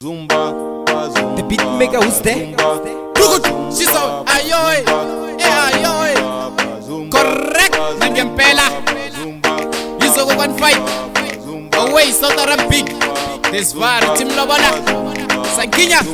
Zumba, The beat maker who's there? Look at she's so ayoy, ayoy. Correct, Nangempela. You so go and fight. Away, South Arab big. This var, Tim Lobola. Sankinya,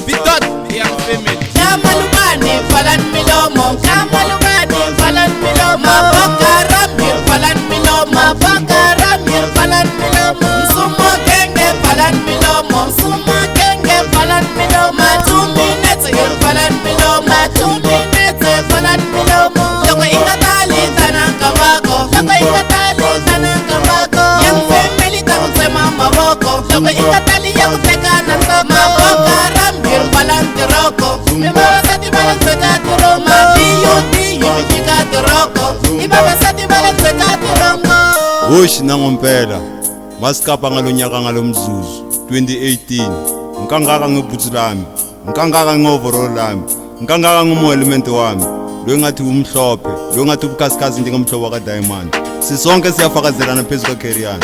Bitot, young female. Kamalubani, Falan Milomo, Kamalubani, Falan Milomo, Bakaramir, Falan Milomo, Bakaramir, Falan Milomo, Sumo Genge, Falan Milomo, Sumo Genge, Falan Milomo, 2 minutes, Falan Milomo, 2 minutes, Falan Milomo, Loko Ingatali, Tanakabako, Loko Ingatali, Tanakabako, Young family, Takusema Maboko, Loko Ingatali, Yakutekana, Bakaramir, Falan Tiroko, Mibasati Balance Katiroma, D.U.D. Yimikatiroko, Ibabasati Balance Katiroma. Hush nangompela masikapa ngalonyaka ngalomzuzu 2018 nkangaka ngebutsu lami nkangaka ngoverall lami nkangaka ngomo element wami lo ngathi umhlophe lo ngathi ubukhasikazi njengomhlobo ka Diamond sisonke siyafakazelana phezulu ka Career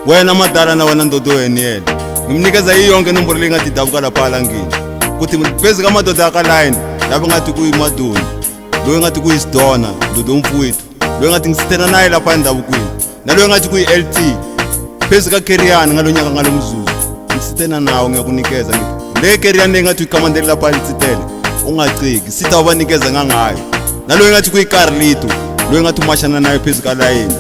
wena madala na wena ndodo weniyela ngimnikeza iyonke inombolo lengathi dabuka lapha langini kuthi phezulu ka madoda aka line lapha ngathi kuyimaduni lo ngathi kuyisidona ndodo umfowethu lo ngathi ngisithena naye lapha endabukwini nalo ngathi kuyi-LT phezulu ka Career ngalonyaka ngalomzuzu ngisithena nawo ngiyakunikeza ngithi le Career nengathi uyikamandeli lapha litsitele ungaciki sitha wabanikeza ngangayo nalo ngathi kuyi-Carlito lo ngathi umashana nayo phezulu ka line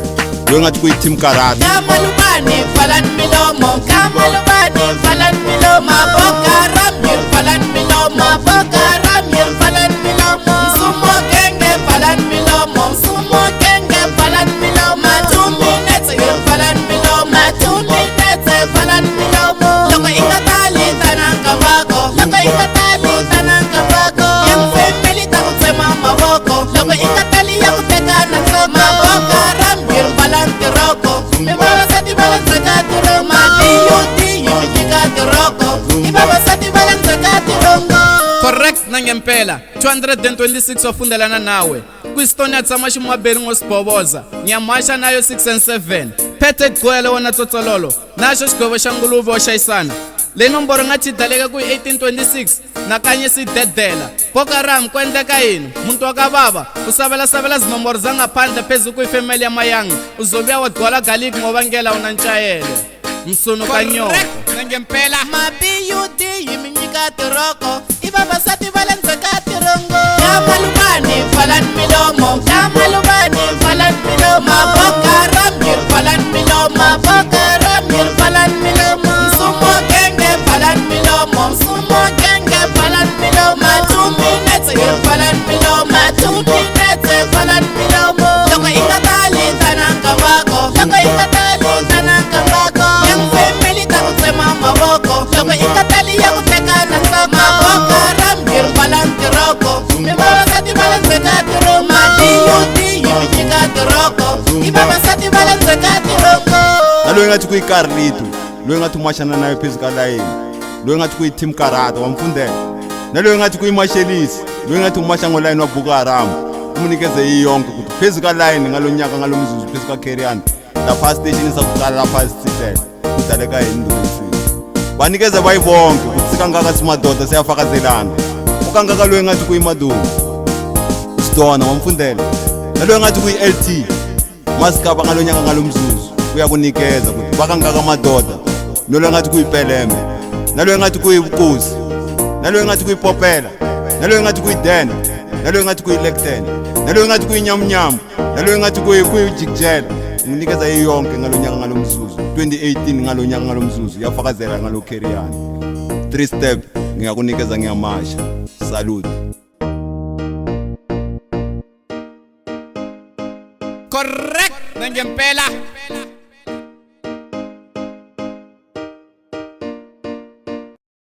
lo ngathi kuyi-Team Karate Kamalubani, Falan Milomo, Kamalubani, Falan Milomo, Bakaramir, Falan Milomo, Bakaramir, Falan Milomo, Sumo Genge, Falan Milomo, Sumo Genge, Falan Milomo, 2 minutes, Falan Milomo, 2 minutes, Falan Milomo, Loko Ingatali, Tanakabako, Loko Ingatali, Tanakabako, Young family, Takusema Maboko, Loko Ingatali, Yakutekana, Bakaramir, Falan Tiroko, Ibabasati Balance Katiroma, D.U.D. Yimikatiroko, Ibabasati Balance Katiroma. Correct, Nangempela. 226 wafundelana nawe. Kwistonia tsamashi mwaberi ngosibhoboza. Nyamasha nayo 6 and 7. Pete Gwele wana tsotsololo. Nasho xigwevo xa nguluve wa xayisana. Le nomboro ngathi daleka ku 1826 nakanye sidedela. Bokaram kwendeka yini? Muntu wakababa usabela zinomboro zangaphandle phezulu kwifamily yamayanga. Uzobuya wadwala garlic ngoba ngela unantshayele. Msunu kanyoko. Nangempela. Mabiyudi yimikatiroko, Ibabasati Balance Katirongo. Kamalubani, Falan Milomo, Kamalubani, Falan Milomo, Bakaramir, Falan Milomo, Bakaramir, Falan Milomo, Sumo Genge, Falan Milomo, Sumo Genge, Falan Milomo, 2 minutes, Falan Milomo, 2 minutes, Falan Milomo, Loko Ingatali, Tanakabako, Loko Ingatali, Tanakabako, Young family, Takusema Maboko, Loko Ingatali, Yakutekana, Bakaramir, Falan Tiroko, Ibabasati Balance Katiroma, D.U.D. Yimikatiroko, Ibabasati Balance Katiroko. nalo ngathi kuyi-Carlito lo ngathi umashana nayo phezulu ka line lo ngathi kuyi-Team Karate wamfundela nalo ngathi kuyi-Mashelisi lo ngathi umasha ngoline wa Boko Haram umnikeze iyonke ukuthi phezulu ka line ngalonyaka ngalomzuzu phezulu ka Career lapha station sakuqala lapha sithithele kudaleka yini ndosisi banikeze bayibonke ukuthi sikangaka simadoda siyafakazelana ukangaka lo ngathi kuyimaduni Sidona wamfundela nalo ngathi kuyi-LT masikapa ngalonyaka ngalomzuzu uyakunikeza ukuthi bakangaka amadoda nalo ngathi kuyipelembe nalo ngathi kuyibukuzi nalo ngathi kuyipopela nalo ngathi kuyidena nalo ngathi kuyilecten nalo ngathi kuyinyamnyama nalo ngathi kuyijikjela nginikeza iyonke ngalonyaka ngalomzuzu 2018 ngalonyaka ngalomzuzu yafakazela ngalo Career 3 step ngiyakunikeza ngiyamasha salute. Correct, Nangempela.